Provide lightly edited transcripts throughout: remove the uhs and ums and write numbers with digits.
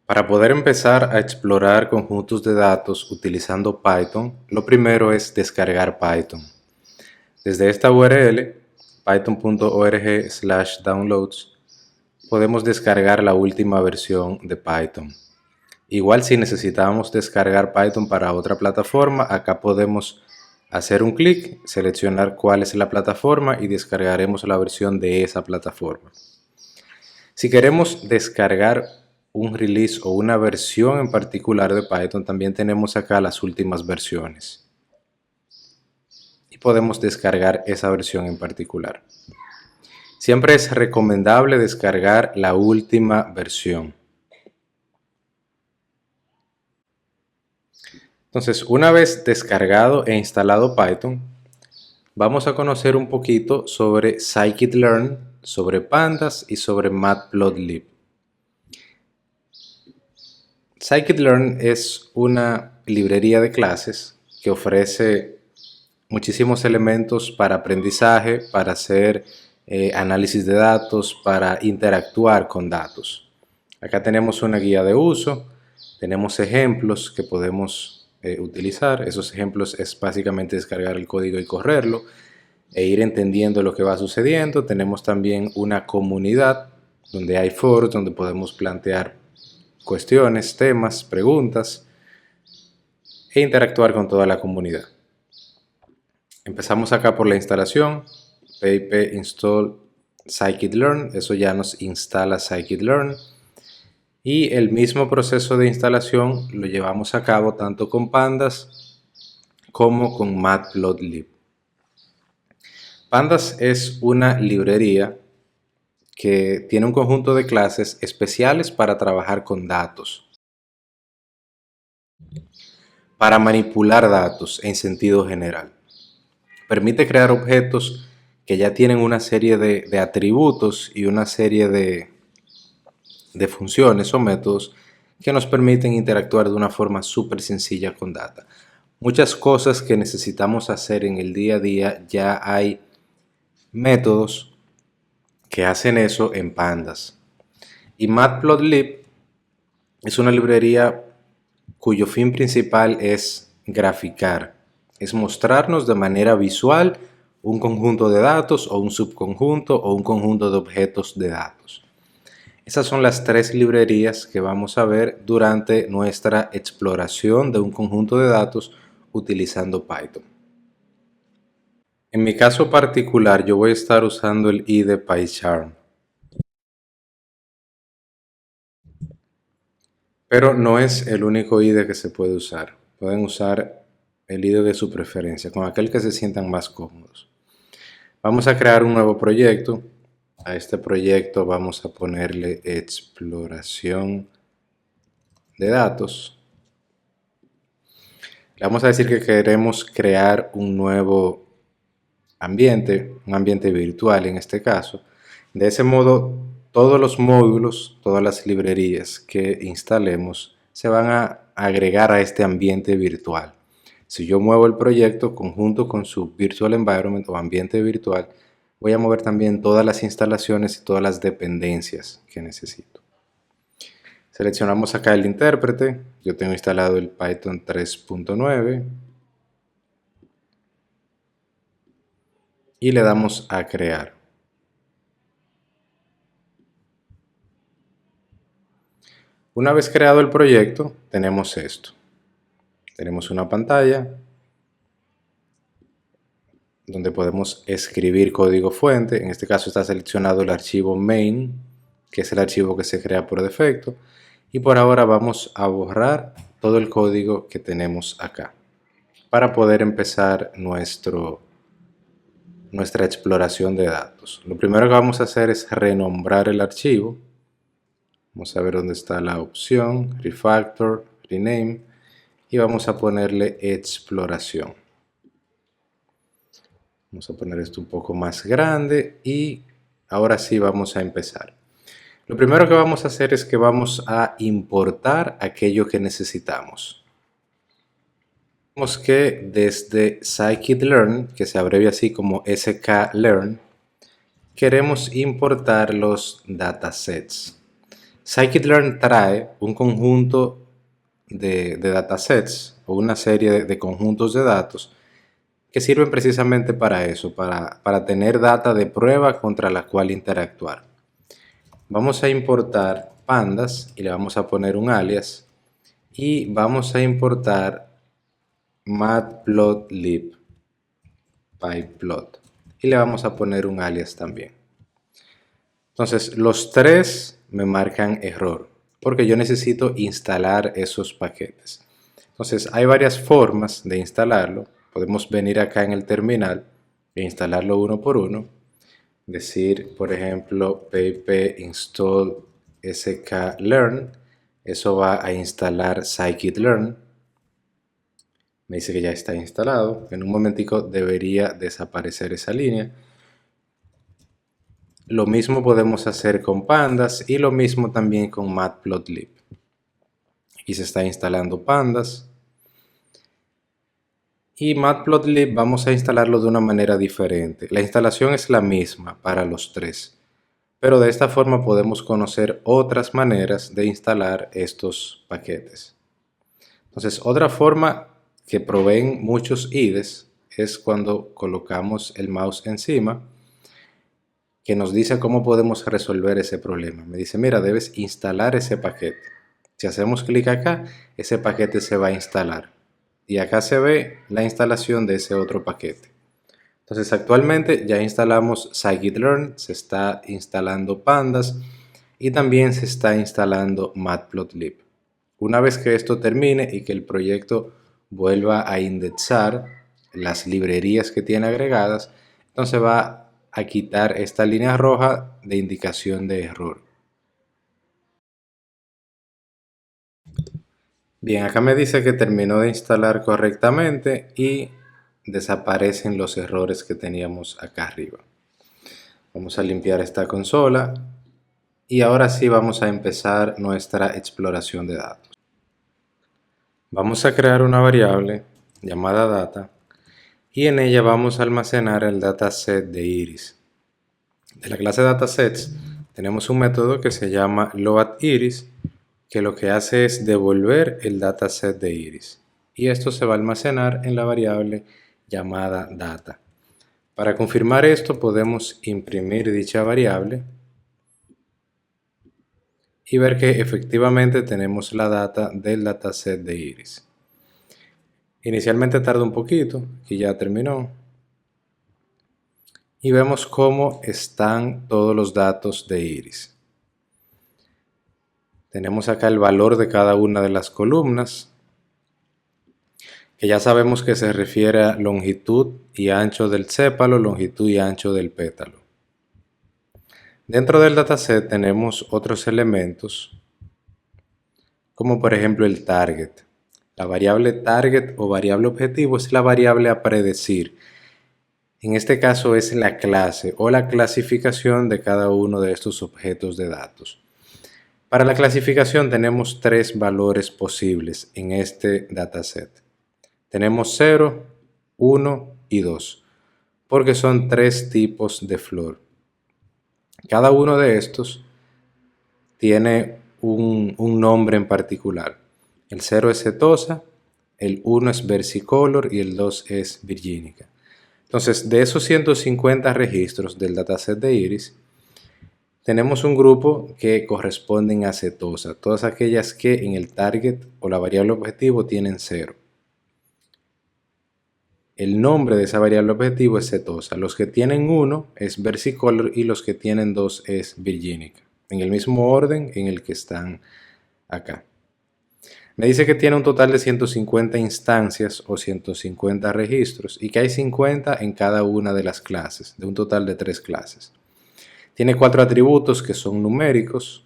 Para poder empezar a explorar conjuntos de datos utilizando Python, lo primero es descargar Python. Desde esta URL, python.org/downloads, podemos descargar la última versión de Python. Igual si necesitamos descargar Python para otra plataforma, acá podemos hacer un clic, seleccionar cuál es la plataforma y descargaremos la versión de esa plataforma. Si queremos descargar un release o una versión en particular de Python, también tenemos acá las últimas versiones. Y podemos descargar esa versión en particular. Siempre es recomendable descargar la última versión. Entonces, una vez descargado e instalado Python, vamos a conocer un poquito sobre scikit-learn, sobre pandas y sobre matplotlib. Scikit-learn es una librería de clases que ofrece muchísimos elementos para aprendizaje, para hacer análisis de datos, para interactuar con datos. Acá tenemos una guía de uso, tenemos ejemplos que podemos utilizar. Esos ejemplos es básicamente descargar el código y correrlo e ir entendiendo lo que va sucediendo. Tenemos también una comunidad donde hay foros donde podemos plantear cuestiones, temas, preguntas e interactuar con toda la comunidad. Empezamos acá por la instalación, pip install scikit-learn, eso ya nos instala scikit-learn y el mismo proceso de instalación lo llevamos a cabo tanto con pandas como con matplotlib. Pandas es una librería que tiene un conjunto de clases especiales para trabajar con datos, para manipular datos en sentido general. Permite crear objetos que ya tienen una serie de atributos y una serie de funciones o métodos que nos permiten interactuar de una forma súper sencilla con data. Muchas cosas que necesitamos hacer en el día a día ya hay métodos que hacen eso en pandas. Y matplotlib es una librería cuyo fin principal es graficar, es mostrarnos de manera visual un conjunto de datos o un subconjunto o un conjunto de objetos de datos. Esas son las tres librerías que vamos a ver durante nuestra exploración de un conjunto de datos utilizando Python. En mi caso particular, yo voy a estar usando el IDE PyCharm. Pero no es el único IDE que se puede usar. Pueden usar el IDE de su preferencia, con aquel que se sientan más cómodos. Vamos a crear un nuevo proyecto. A este proyecto vamos a ponerle exploración de datos. Le vamos a decir que queremos crear un nuevo ambiente, un ambiente virtual en este caso. De ese modo, todos los módulos, todas las librerías que instalemos se van a agregar a este ambiente virtual. Si yo muevo el proyecto conjunto con su virtual environment o ambiente virtual, voy a mover también todas las instalaciones y todas las dependencias que necesito. Seleccionamos acá el intérprete. Yo tengo instalado el Python 3.9 y le damos a crear. Una vez creado el proyecto, tenemos esto. Tenemos una pantalla donde podemos escribir código fuente. En este caso está seleccionado el archivo main, que es el archivo que se crea por defecto. Y por ahora vamos a borrar todo el código que tenemos acá para poder empezar nuestra exploración de datos. Lo primero que vamos a hacer es renombrar el archivo. Vamos a ver dónde está la opción, refactor, rename, y vamos a ponerle exploración. Vamos a poner esto un poco más grande y ahora sí vamos a empezar. Lo primero que vamos a hacer es que vamos a importar aquello que necesitamos. Vemos que desde scikit-learn, que se abrevia así como sklearn, queremos importar los datasets. Scikit-learn trae un conjunto de datasets o una serie de conjuntos de datos que sirven precisamente para eso, para tener data de prueba contra la cual interactuar. Vamos a importar pandas y le vamos a poner un alias y vamos a importar matplotlib pyplot y le vamos a poner un alias también. Entonces los tres me marcan error porque yo necesito instalar esos paquetes. Entonces hay varias formas de instalarlo. Podemos venir acá en el terminal e instalarlo uno por uno. Decir, por ejemplo, pip install sklearn. Eso va a instalar scikit-learn. Me dice que ya está instalado. En un momentico debería desaparecer esa línea. Lo mismo podemos hacer con pandas y lo mismo también con matplotlib. Aquí se está instalando pandas. Y matplotlib vamos a instalarlo de una manera diferente. La instalación es la misma para los tres, pero de esta forma podemos conocer otras maneras de instalar estos paquetes. Entonces, otra forma que proveen muchos IDEs es cuando colocamos el mouse encima, que nos dice cómo podemos resolver ese problema. Me dice, mira, debes instalar ese paquete. Si hacemos clic acá, ese paquete se va a instalar. Y acá se ve la instalación de ese otro paquete. Entonces actualmente ya instalamos scikit-learn, se está instalando pandas y también se está instalando matplotlib. Una vez que esto termine y que el proyecto vuelva a indexar las librerías que tiene agregadas, entonces va a quitar esta línea roja de indicación de error. Bien, acá me dice que terminó de instalar correctamente y desaparecen los errores que teníamos acá arriba. Vamos a limpiar esta consola y ahora sí vamos a empezar nuestra exploración de datos. Vamos a crear una variable llamada data y en ella vamos a almacenar el dataset de iris. De la clase datasets tenemos un método que se llama loadIris, que lo que hace es devolver el dataset de iris y esto se va a almacenar en la variable llamada data. Para confirmar esto podemos imprimir dicha variable y ver que efectivamente tenemos la data del dataset de iris. Inicialmente tarda un poquito y ya terminó. Y vemos cómo están todos los datos de iris. Tenemos acá el valor de cada una de las columnas, que ya sabemos que se refiere a longitud y ancho del sépalo, longitud y ancho del pétalo. Dentro del dataset tenemos otros elementos, como por ejemplo el target. La variable target o variable objetivo es la variable a predecir. En este caso es la clase o la clasificación de cada uno de estos objetos de datos. Para la clasificación tenemos tres valores posibles en este dataset. Tenemos 0, 1 y 2, porque son tres tipos de flor. Cada uno de estos tiene un nombre en particular. El 0 es setosa, el 1 es versicolor y el 2 es virgínica. Entonces, de esos 150 registros del dataset de iris, tenemos un grupo que corresponden a setosa, todas aquellas que en el target o la variable objetivo tienen 0. El nombre de esa variable objetivo es setosa. Los que tienen 1 es versicolor y los que tienen 2 es virgínica, en el mismo orden en el que están acá. Me dice que tiene un total de 150 instancias o 150 registros y que hay 50 en cada una de las clases, de un total de 3 clases. Tiene 4 atributos que son numéricos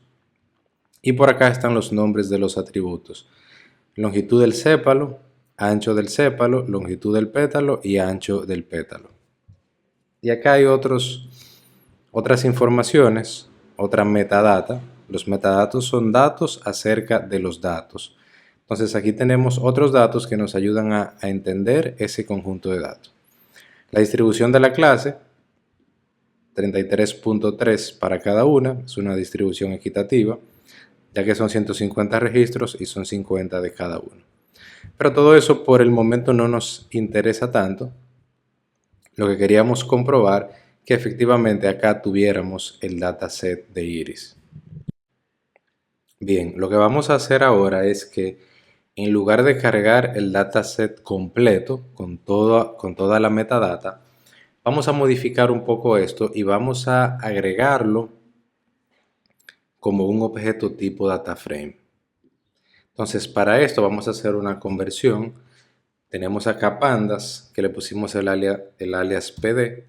y por acá están los nombres de los atributos. Longitud del sépalo, ancho del sépalo, longitud del pétalo y ancho del pétalo. Y acá hay otras informaciones, otra metadata. Los metadatos son datos acerca de los datos. Entonces aquí tenemos otros datos que nos ayudan a entender ese conjunto de datos. La distribución de la clase, 33.3 para cada una, es una distribución equitativa. ya que son 150 registros y son 50 de cada uno. Pero todo eso por el momento no nos interesa tanto. Lo que queríamos comprobar que efectivamente acá tuviéramos el dataset de iris. Bien, lo que vamos a hacer ahora es que en lugar de cargar el dataset completo con toda la metadata, vamos a modificar un poco esto y vamos a agregarlo como un objeto tipo DataFrame. Entonces, para esto vamos a hacer una conversión. Tenemos acá pandas, que le pusimos el alias PD.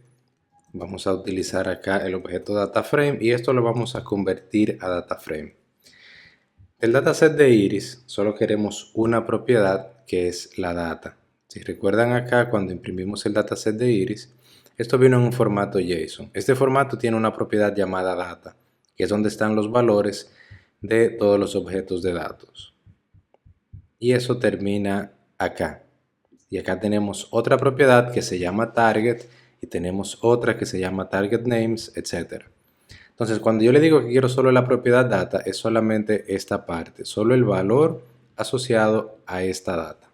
Vamos a utilizar acá el objeto DataFrame y esto lo vamos a convertir a DataFrame. Del dataset de iris solo queremos una propiedad, que es la data. Si recuerdan acá, cuando imprimimos el dataset de iris, esto vino en un formato JSON. Este formato tiene una propiedad llamada data, que es donde están los valores de todos los objetos de datos. Y eso termina acá. Y acá tenemos otra propiedad que se llama target y tenemos otra que se llama target names, etc. Entonces, cuando yo le digo que quiero solo la propiedad data, es solamente esta parte, solo el valor asociado a esta data.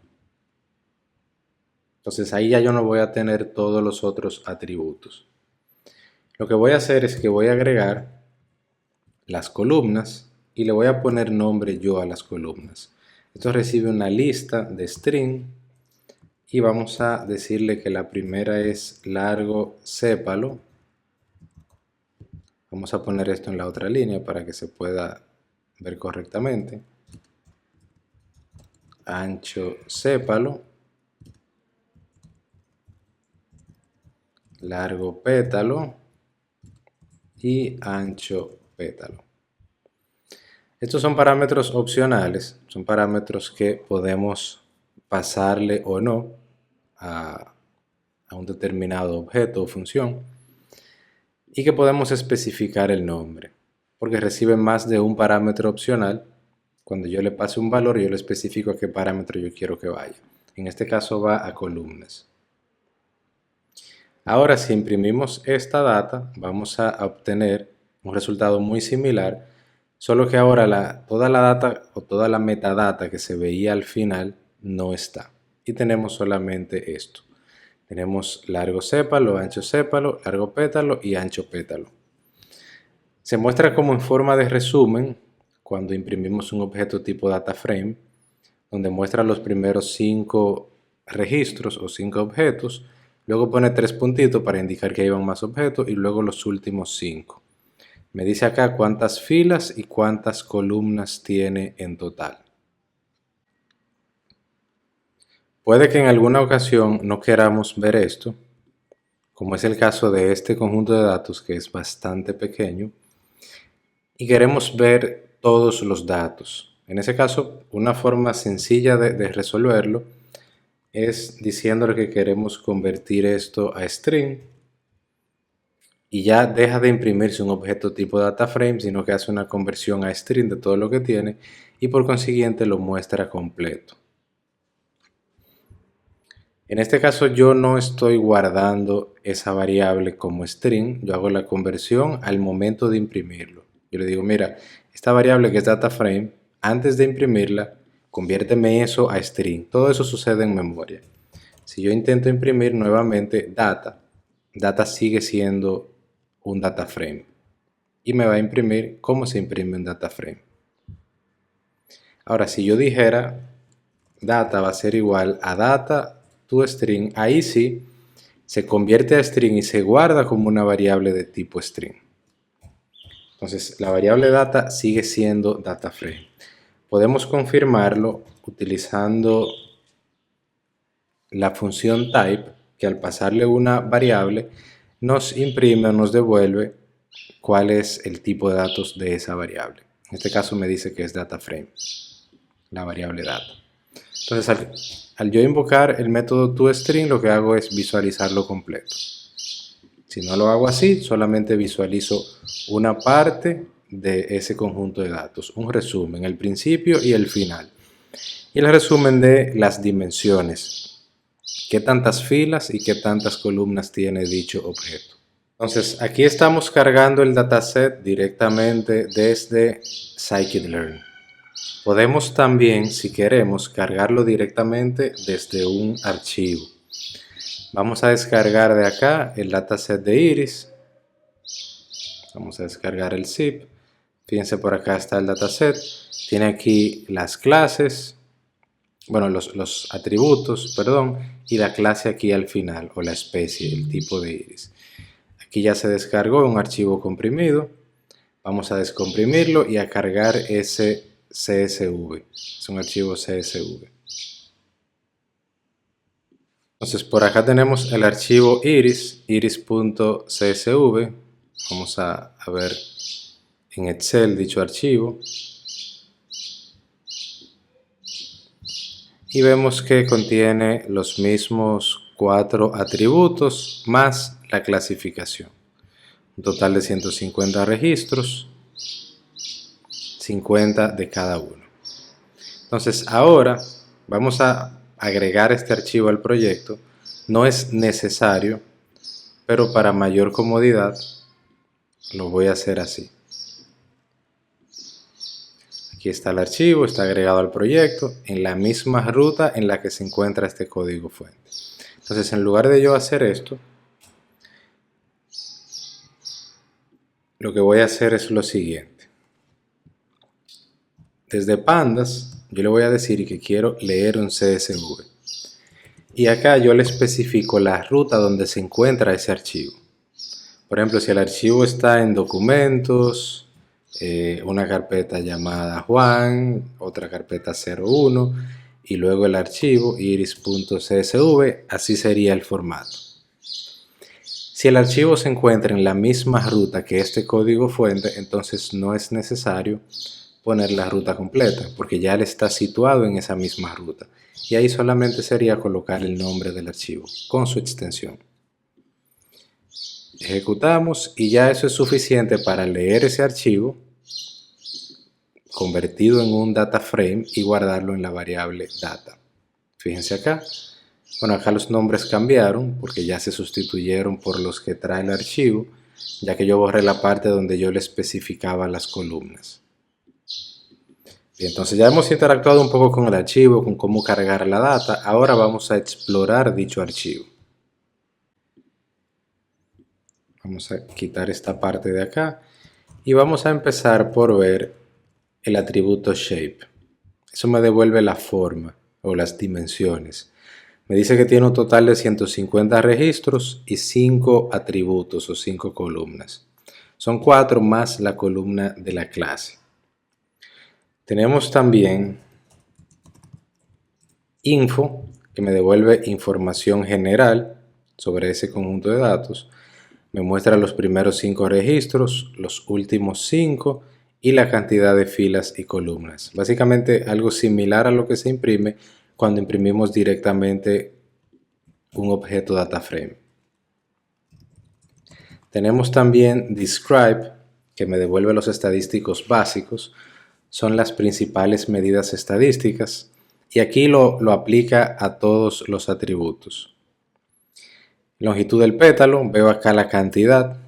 Entonces, ahí ya yo no voy a tener todos los otros atributos. Lo que voy a hacer es que voy a agregar las columnas y le voy a poner nombre yo a las columnas. Esto recibe una lista de string y vamos a decirle que la primera es largo sépalo. Vamos a poner esto en la otra línea para que se pueda ver correctamente. Ancho sépalo. Largo pétalo. Y ancho pétalo. Estos son parámetros opcionales, son parámetros que podemos pasarle o no a un determinado objeto o función y que podemos especificar el nombre, porque recibe más de un parámetro opcional. Cuando yo le pase un valor, yo le especifico a qué parámetro yo quiero que vaya. En este caso va a columnas. Ahora, si imprimimos esta data, vamos a obtener un resultado muy similar, solo que ahora toda la data o toda la metadata que se veía al final no está. Y tenemos solamente esto. Tenemos largo sépalo, ancho sépalo, largo pétalo y ancho pétalo. Se muestra como en forma de resumen cuando imprimimos un objeto tipo DataFrame, donde muestra los primeros 5 registros o 5 objetos, luego pone 3 puntitos para indicar que iban más objetos y luego los últimos 5. Me dice acá cuántas filas y cuántas columnas tiene en total. Puede que en alguna ocasión no queramos ver esto, como es el caso de este conjunto de datos que es bastante pequeño, y queremos ver todos los datos. En ese caso, una forma sencilla de resolverlo es diciéndole que queremos convertir esto a string y ya deja de imprimirse un objeto tipo DataFrame, sino que hace una conversión a string de todo lo que tiene y por consiguiente lo muestra completo. En este caso yo no estoy guardando esa variable como string, yo hago la conversión al momento de imprimirlo. Yo le digo, mira, esta variable que es DataFrame, antes de imprimirla, conviérteme eso a string. Todo eso sucede en memoria. Si yo intento imprimir nuevamente data sigue siendo un DataFrame y me va a imprimir como se imprime un DataFrame. Ahora, si yo dijera data va a ser igual a data to string, ahí sí se convierte a string y se guarda como una variable de tipo string. Entonces, la variable data sigue siendo DataFrame. Podemos confirmarlo utilizando la función type, que al pasarle una variable nos imprime o nos devuelve cuál es el tipo de datos de esa variable. En este caso me dice que es DataFrame, la variable data. Entonces, al yo invocar el método toString, lo que hago es visualizarlo completo. Si no lo hago así, solamente visualizo una parte de ese conjunto de datos, un resumen, el principio y el final. Y el resumen de las dimensiones, qué tantas filas y qué tantas columnas tiene dicho objeto. Entonces, aquí estamos cargando el dataset directamente desde scikit-learn. Podemos también, si queremos, cargarlo directamente desde un archivo. Vamos a descargar de acá el dataset de Iris. Vamos a descargar el zip. Fíjense, por acá está el dataset. Tiene aquí las clases, bueno, los atributos, perdón, y la clase aquí al final, o la especie, el tipo de Iris. Aquí ya se descargó un archivo comprimido. Vamos a descomprimirlo y a cargar ese CSV. Es un archivo CSV. Entonces por acá tenemos el archivo iris, iris.csv. Vamos a ver en Excel dicho archivo. Y vemos que contiene los mismos 4 atributos más la clasificación. Un total de 150 registros, 50 de cada uno. Entonces ahora vamos a agregar este archivo al proyecto. No es necesario, pero para mayor comodidad lo voy a hacer así. Aquí está el archivo, está agregado al proyecto en la misma ruta en la que se encuentra este código fuente. Entonces, en lugar de yo hacer esto, lo que voy a hacer es lo siguiente. Desde pandas, yo le voy a decir que quiero leer un CSV. Y acá yo le especifico la ruta donde se encuentra ese archivo. Por ejemplo, si el archivo está en documentos, una carpeta llamada Juan, otra carpeta 01 y luego el archivo iris.csv, así sería el formato. Si el archivo se encuentra en la misma ruta que este código fuente, entonces no es necesario poner la ruta completa, porque ya él está situado en esa misma ruta. Y ahí solamente sería colocar el nombre del archivo con su extensión. Ejecutamos y ya eso es suficiente para leer ese archivo convertido en un data frame y guardarlo en la variable data. Fíjense acá. Bueno, acá los nombres cambiaron porque ya se sustituyeron por los que trae el archivo, ya que yo borré la parte donde yo le especificaba las columnas. Bien, entonces ya hemos interactuado un poco con el archivo, con cómo cargar la data. Ahora vamos a explorar dicho archivo. Vamos a quitar esta parte de acá y vamos a empezar por ver el atributo shape. Eso me devuelve la forma o las dimensiones. Me dice que tiene un total de 150 registros y 5 atributos o 5 columnas. Son 4 más la columna de la clase. Tenemos también info, que me devuelve información general sobre ese conjunto de datos. Me muestra los primeros 5 registros, los últimos 5 y la cantidad de filas y columnas. Básicamente algo similar a lo que se imprime cuando imprimimos directamente un objeto DataFrame. Tenemos también Describe, que me devuelve los estadísticos básicos. Son las principales medidas estadísticas y aquí lo aplica a todos los atributos. Longitud del pétalo, veo acá la cantidad,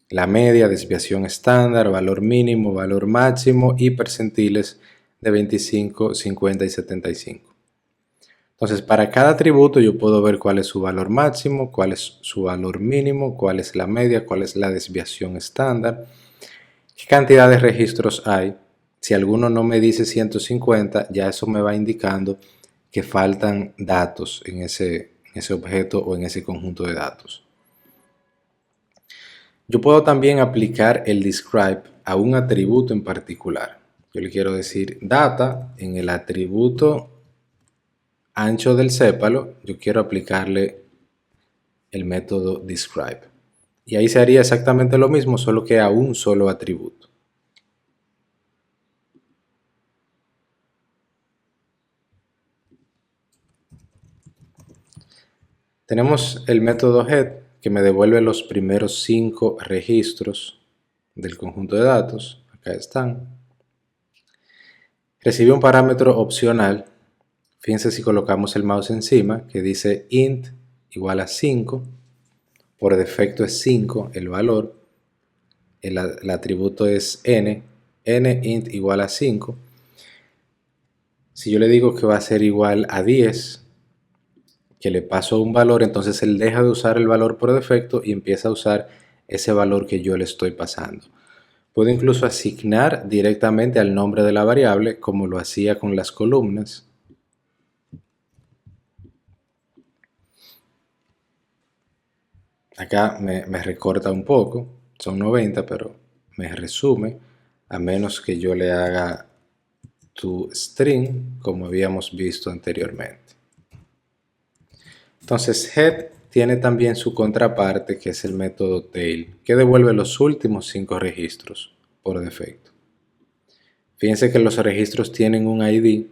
la media, desviación estándar, valor mínimo, valor máximo y percentiles de 25, 50 y 75. Entonces, para cada atributo yo puedo ver cuál es su valor máximo, cuál es su valor mínimo, cuál es la media, cuál es la desviación estándar, qué cantidad de registros hay. Si alguno no me dice 150, ya eso me va indicando que faltan datos en ese objeto o en ese conjunto de datos. Yo puedo también aplicar el describe a un atributo en particular. Yo le quiero decir data en el atributo ancho del sépalo. Yo quiero aplicarle el método describe. Y ahí se haría exactamente lo mismo, solo que a un solo atributo. Tenemos el método head, que me devuelve los primeros 5 registros del conjunto de datos. Acá están. Recibe un parámetro opcional. Fíjense si colocamos el mouse encima, que dice int igual a 5. por defecto es 5 el valor, el atributo es n int igual a 5. Si yo le digo que va a ser igual a 10, que le paso un valor, entonces él deja de usar el valor por defecto y empieza a usar ese valor que yo le estoy pasando. Puedo incluso asignar directamente al nombre de la variable, como lo hacía con las columnas. Acá me recorta un poco, son 90, pero me resume, a menos que yo le haga toString, como habíamos visto anteriormente. Entonces head tiene también su contraparte, que es el método tail, que devuelve los últimos 5 registros por defecto. Fíjense que los registros tienen un ID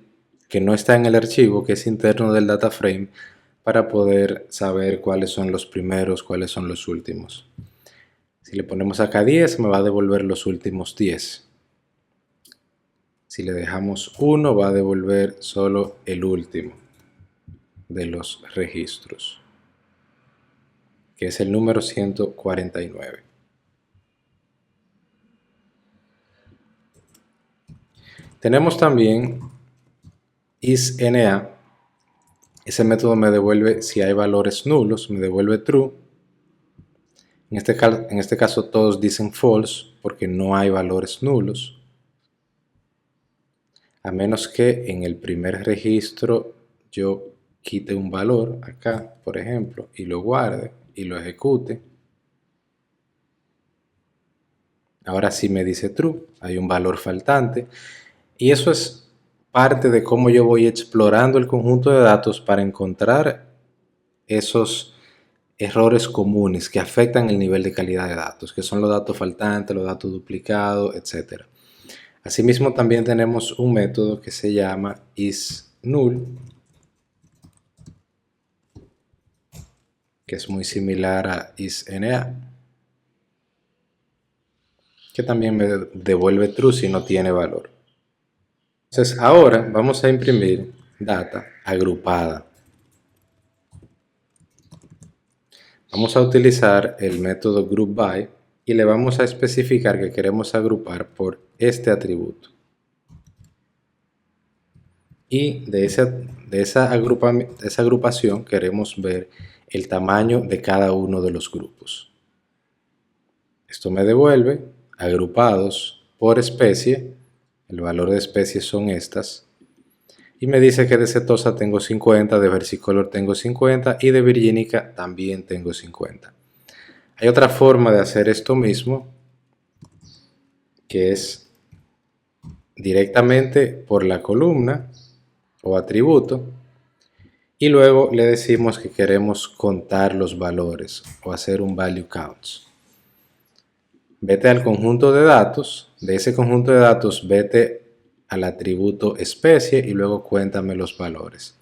que no está en el archivo, que es interno del data frame, para poder saber cuáles son los primeros, cuáles son los últimos. Si le ponemos acá 10, me va a devolver los últimos 10. Si le dejamos 1, va a devolver solo el último de los registros, que es el número 149. Tenemos también isNA. Ese método me devuelve si hay valores nulos, me devuelve true. En este caso todos dicen false porque no hay valores nulos. A menos que en el primer registro yo quite un valor acá, por ejemplo, y lo guarde y lo ejecute. Ahora sí me dice true, hay un valor faltante. Y eso es parte de cómo yo voy explorando el conjunto de datos para encontrar esos errores comunes que afectan el nivel de calidad de datos, que son los datos faltantes, los datos duplicados, etc. Asimismo, también tenemos un método que se llama isNull, que es muy similar a isNA, que también me devuelve true si no tiene valor. Entonces, ahora vamos a imprimir data agrupada. Vamos a utilizar el método groupBy y le vamos a especificar que queremos agrupar por este atributo. Y de esa agrupación queremos ver el tamaño de cada uno de los grupos. Esto me devuelve agrupados por especie, el valor de especie son estas, y me dice que de setosa tengo 50, de versicolor tengo 50 y de virgínica también tengo 50. Hay otra forma de hacer esto mismo, que es directamente por la columna o atributo, y luego le decimos que queremos contar los valores o hacer un value counts. Vete al conjunto de datos, de ese conjunto de datos vete al atributo especie y luego cuéntame los valores.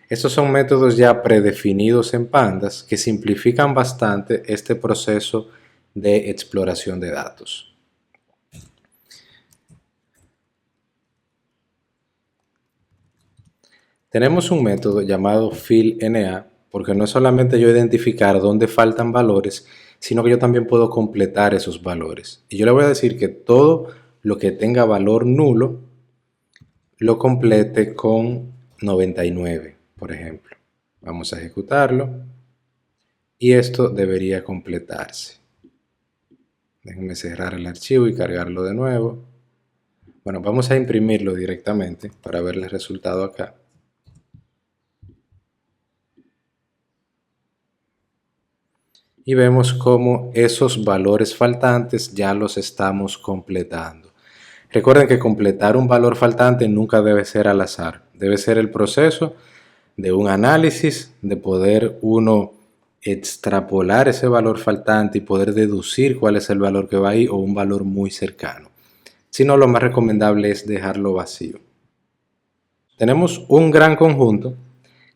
Estos son métodos ya predefinidos en Pandas que simplifican bastante este proceso de exploración de datos. Tenemos un método llamado fillNA porque no es solamente yo identificar dónde faltan valores, sino que yo también puedo completar esos valores. Y yo le voy a decir que todo lo que tenga valor nulo lo complete con 99, por ejemplo. Vamos a ejecutarlo y esto debería completarse. Déjenme cerrar el archivo y cargarlo de nuevo. Bueno, vamos a imprimirlo directamente para ver el resultado acá. Y vemos cómo esos valores faltantes ya los estamos completando. Recuerden que completar un valor faltante nunca debe ser al azar. Debe ser el proceso de un análisis, de poder uno extrapolar ese valor faltante y poder deducir cuál es el valor que va ahí o un valor muy cercano. Si no, lo más recomendable es dejarlo vacío. Tenemos un gran conjunto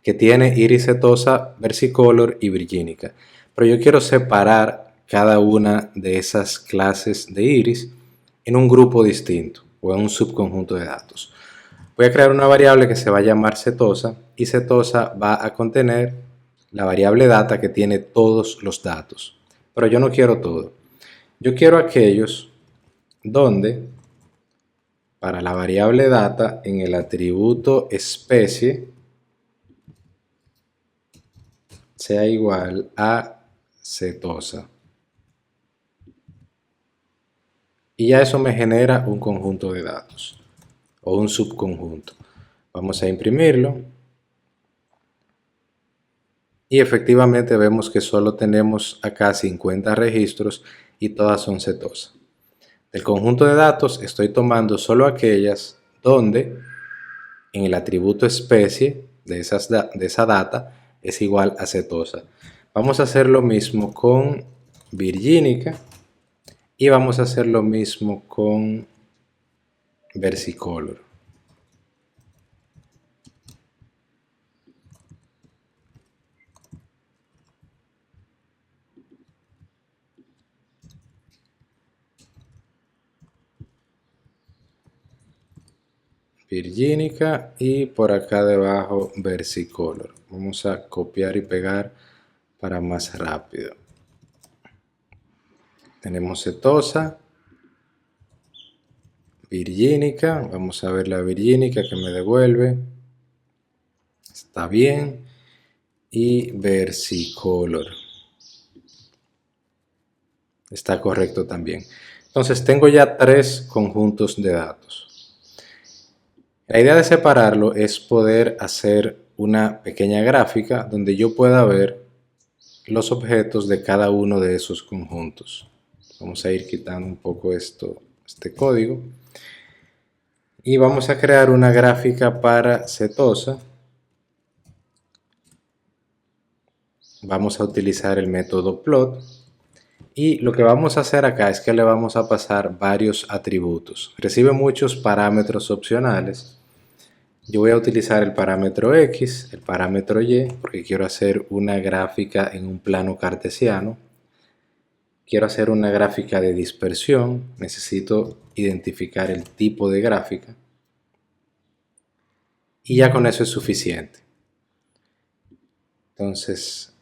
que tiene iris setosa, versicolor y virgínica. Pero yo quiero separar cada una de esas clases de iris en un grupo distinto o en un subconjunto de datos. Voy a crear una variable que se va a llamar setosa y setosa va a contener la variable data que tiene todos los datos. Pero yo no quiero todo. Yo quiero aquellos donde para la variable data en el atributo especie sea igual a setosa. Y ya eso me genera un conjunto de datos o un subconjunto. Vamos a imprimirlo. Y efectivamente vemos que solo tenemos acá 50 registros y todas son setosa. Del conjunto de datos estoy tomando solo aquellas donde en el atributo especie de esa data es igual a setosa. Vamos a hacer lo mismo con virgínica y vamos a hacer lo mismo con versicolor. Virgínica y por acá debajo versicolor. Vamos a copiar y pegar para más rápido. Tenemos setosa, virgínica, vamos a ver la virgínica que me devuelve, está bien, y versicolor, está correcto también. Entonces tengo ya 3 conjuntos de datos. La idea de separarlo es poder hacer una pequeña gráfica donde yo pueda ver los objetos de cada uno de esos conjuntos. Vamos a ir quitando un poco este código. Y vamos a crear una gráfica para setosa. Vamos a utilizar el método plot. Y lo que vamos a hacer acá es que le vamos a pasar varios atributos. Recibe muchos parámetros opcionales. Yo voy a utilizar el parámetro X, el parámetro Y, porque quiero hacer una gráfica en un plano cartesiano. Quiero hacer una gráfica de dispersión. Necesito identificar el tipo de gráfica. Y ya con eso es suficiente. Entonces,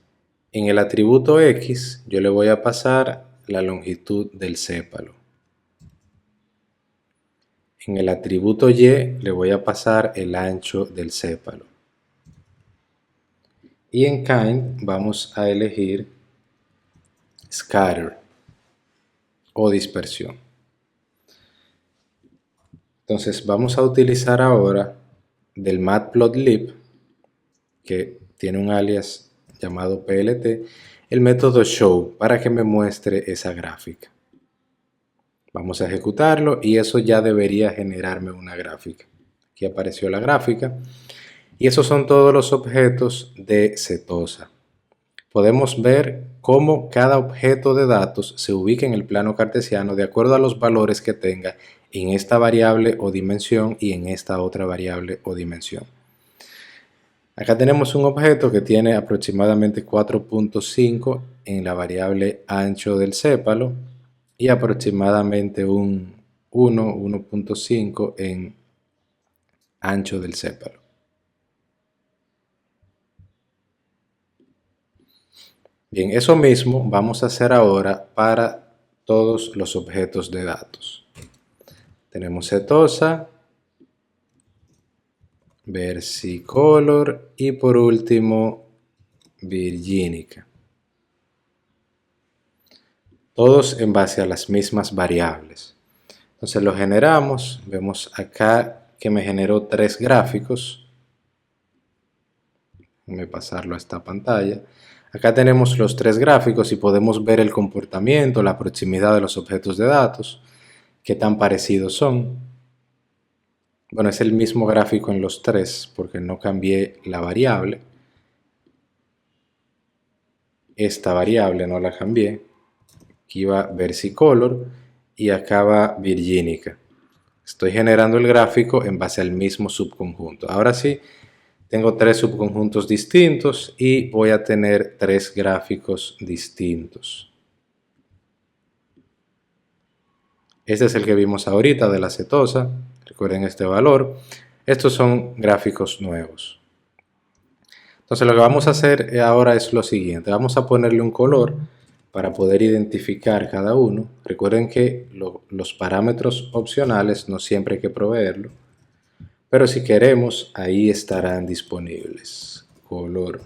en el atributo X yo le voy a pasar la longitud del sépalo. En el atributo Y le voy a pasar el ancho del sépalo. Y en kind vamos a elegir scatter o dispersión. Entonces vamos a utilizar ahora del matplotlib, que tiene un alias llamado plt, el método show para que me muestre esa gráfica. Vamos a ejecutarlo y eso ya debería generarme una gráfica. Aquí apareció la gráfica y esos son todos los objetos de setosa. Podemos ver cómo cada objeto de datos se ubica en el plano cartesiano de acuerdo a los valores que tenga en esta variable o dimensión y en esta otra variable o dimensión. Acá tenemos un objeto que tiene aproximadamente 4.5 en la variable ancho del sépalo y aproximadamente un 1.5 en ancho del sépalo. Bien, eso mismo vamos a hacer ahora para todos los objetos de datos. Tenemos setosa, versicolor y por último virgínica. Todos en base a las mismas variables. Entonces lo generamos, vemos acá que me generó 3 gráficos. Déjame pasarlo a esta pantalla. Acá tenemos los 3 gráficos y podemos ver el comportamiento, la proximidad de los objetos de datos, qué tan parecidos son. Bueno, es el mismo gráfico en los 3 porque no cambié la variable. Esta variable no la cambié. Aquí va versicolor y acá va virgínica. Estoy generando el gráfico en base al mismo subconjunto. Ahora sí, tengo 3 subconjuntos distintos y voy a tener 3 gráficos distintos. Este es el que vimos ahorita de la setosa. Recuerden este valor. Estos son gráficos nuevos. Entonces lo que vamos a hacer ahora es lo siguiente. Vamos a ponerle un color para poder identificar cada uno. Recuerden que los parámetros opcionales no siempre hay que proveerlo, pero si queremos, ahí estarán disponibles. Color.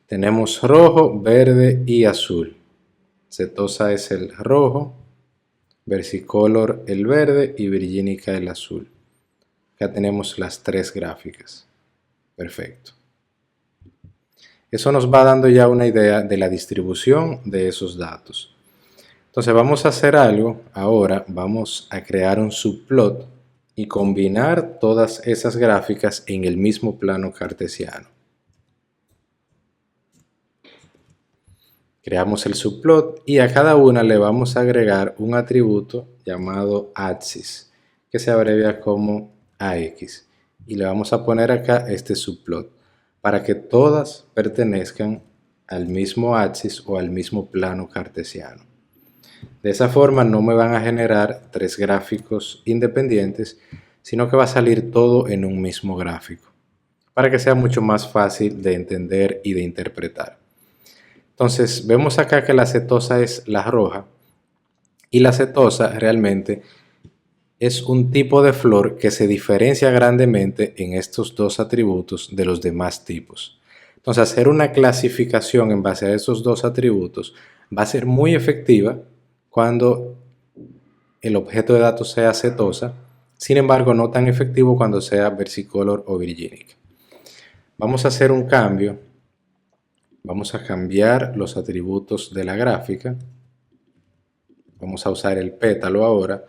Tenemos rojo, verde y azul. Setosa es el rojo, Versicolor el verde y Virginica el azul. Acá tenemos las tres gráficas. Perfecto. Eso nos va dando ya una idea de la distribución de esos datos. Entonces vamos a hacer algo ahora. Vamos a crear un subplot y combinar todas esas gráficas en el mismo plano cartesiano. Creamos el subplot y a cada una le vamos a agregar un atributo llamado axis, que se abrevia como AX. Y le vamos a poner acá este subplot para que todas pertenezcan al mismo axis o al mismo plano cartesiano. De esa forma no me van a generar tres gráficos independientes, sino que va a salir todo en un mismo gráfico, para que sea mucho más fácil de entender y de interpretar. Entonces vemos acá que la setosa es la roja y la setosa realmente es un tipo de flor que se diferencia grandemente en estos dos atributos de los demás tipos. Entonces hacer una clasificación en base a esos dos atributos va a ser muy efectiva cuando el objeto de datos sea setosa, sin embargo no tan efectivo cuando sea versicolor o virgínica. Vamos a hacer un cambio. Vamos a cambiar los atributos de la gráfica. Vamos a usar el pétalo ahora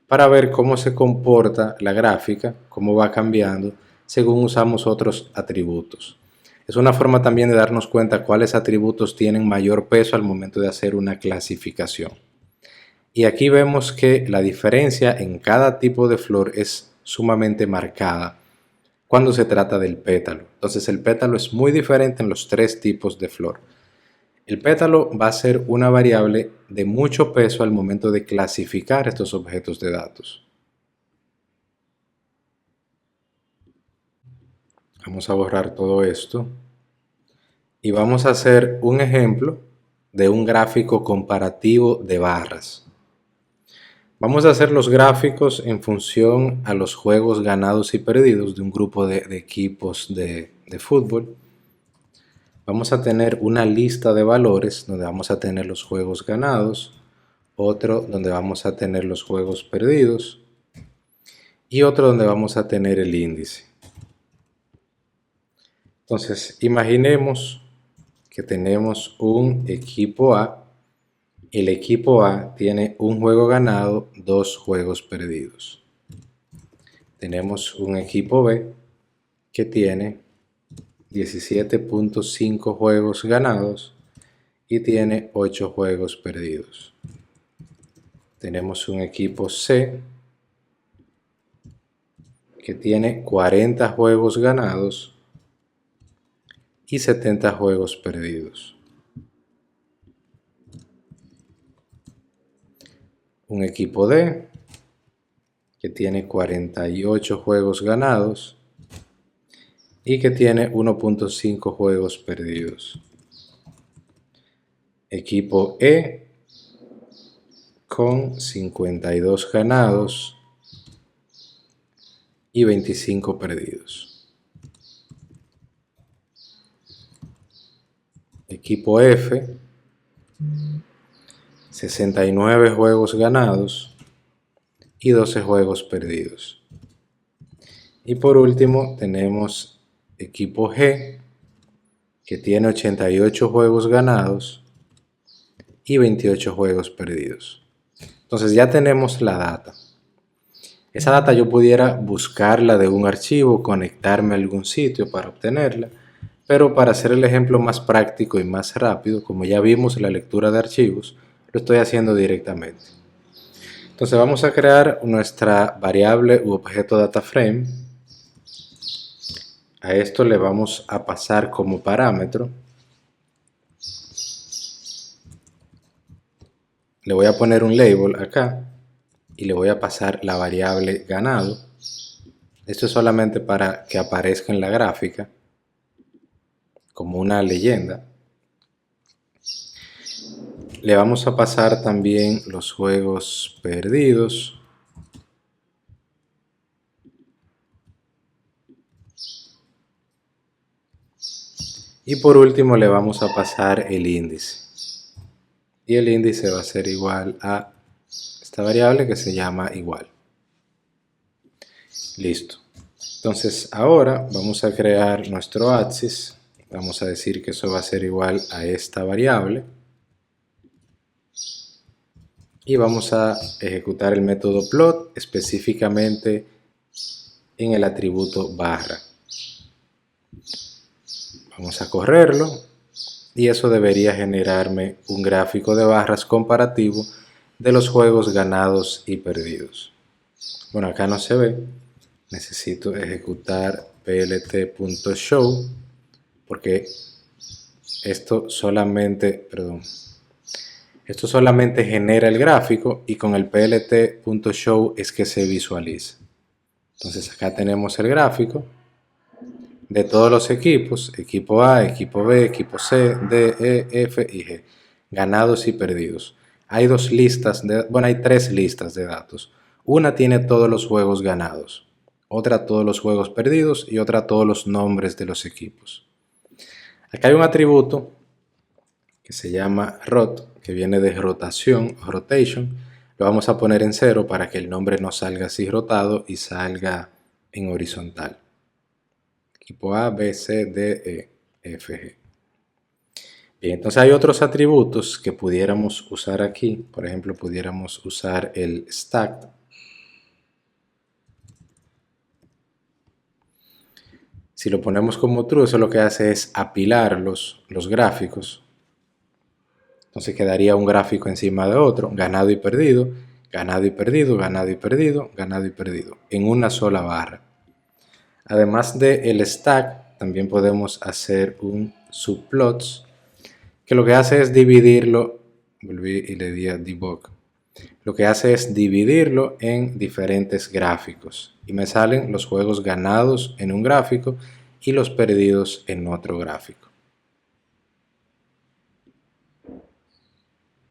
para ver cómo se comporta la gráfica, cómo va cambiando según usamos otros atributos. Es una forma también de darnos cuenta cuáles atributos tienen mayor peso al momento de hacer una clasificación. Y aquí vemos que la diferencia en cada tipo de flor es sumamente marcada cuando se trata del pétalo. Entonces el pétalo es muy diferente en los tres tipos de flor. El pétalo va a ser una variable de mucho peso al momento de clasificar estos objetos de datos. Vamos a borrar todo esto y vamos a hacer un ejemplo de un gráfico comparativo de barras. Vamos a hacer los gráficos en función a los juegos ganados y perdidos de un grupo de equipos de fútbol. Vamos a tener una lista de valores donde vamos a tener los juegos ganados, otro donde vamos a tener los juegos perdidos y otro donde vamos a tener el índice. Entonces, imaginemos que tenemos un equipo A. El equipo A tiene un juego ganado, 2 juegos perdidos. Tenemos un equipo B que tiene 17.5 juegos ganados y tiene 8 juegos perdidos. Tenemos un equipo C que tiene 40 juegos ganados y 70 juegos perdidos. Un equipo D que tiene 48 juegos ganados y que tiene 1.5 juegos perdidos. Equipo E con 52 ganados y 25 perdidos. Equipo F, 69 juegos ganados y 12 juegos perdidos. Y por último tenemos equipo G, que tiene 88 juegos ganados y 28 juegos perdidos. Entonces ya tenemos la data. Esa data yo pudiera buscarla de un archivo, conectarme a algún sitio para obtenerla, pero para hacer el ejemplo más práctico y más rápido, como ya vimos en la lectura de archivos, lo estoy haciendo directamente. Entonces vamos a crear nuestra variable u objeto DataFrame. A esto le vamos a pasar como parámetro. Le voy a poner un label acá y le voy a pasar la variable ganado. Esto es solamente para que aparezca en la gráfica como una leyenda. Le vamos a pasar también los juegos perdidos. Y por último le vamos a pasar el índice. Y el índice va a ser igual a esta variable que se llama igual. Listo. Entonces ahora vamos a crear nuestro axis. Vamos a decir que eso va a ser igual a esta variable. Y vamos a ejecutar el método plot específicamente en el atributo barra. Vamos a correrlo y eso debería generarme un gráfico de barras comparativo de los juegos ganados y perdidos. Bueno, acá no se ve. Necesito ejecutar plt.show porque esto solamente genera el gráfico y con el plt.show es que se visualiza. Entonces acá tenemos el gráfico de todos los equipos, equipo A, equipo B, equipo C, D, E, F y G, ganados y perdidos. Hay hay tres listas de datos. Una tiene todos los juegos ganados, otra todos los juegos perdidos y otra todos los nombres de los equipos. Acá hay un atributo que se llama rot, que viene de rotación, rotation. Lo vamos a poner en 0 para que el nombre no salga así rotado y salga en horizontal. Equipo A, B, C, D, E, F, G. Bien, entonces hay otros atributos que pudiéramos usar aquí. Por ejemplo, pudiéramos usar el stack. Si lo ponemos como true, eso lo que hace es apilar los gráficos. Entonces quedaría un gráfico encima de otro, ganado y perdido, ganado y perdido, ganado y perdido, ganado y perdido, en una sola barra. Además del stack, también podemos hacer un subplots, que lo que hace es dividirlo, volví y le di a debug, lo que hace es dividirlo en diferentes gráficos y me salen los juegos ganados en un gráfico y los perdidos en otro gráfico.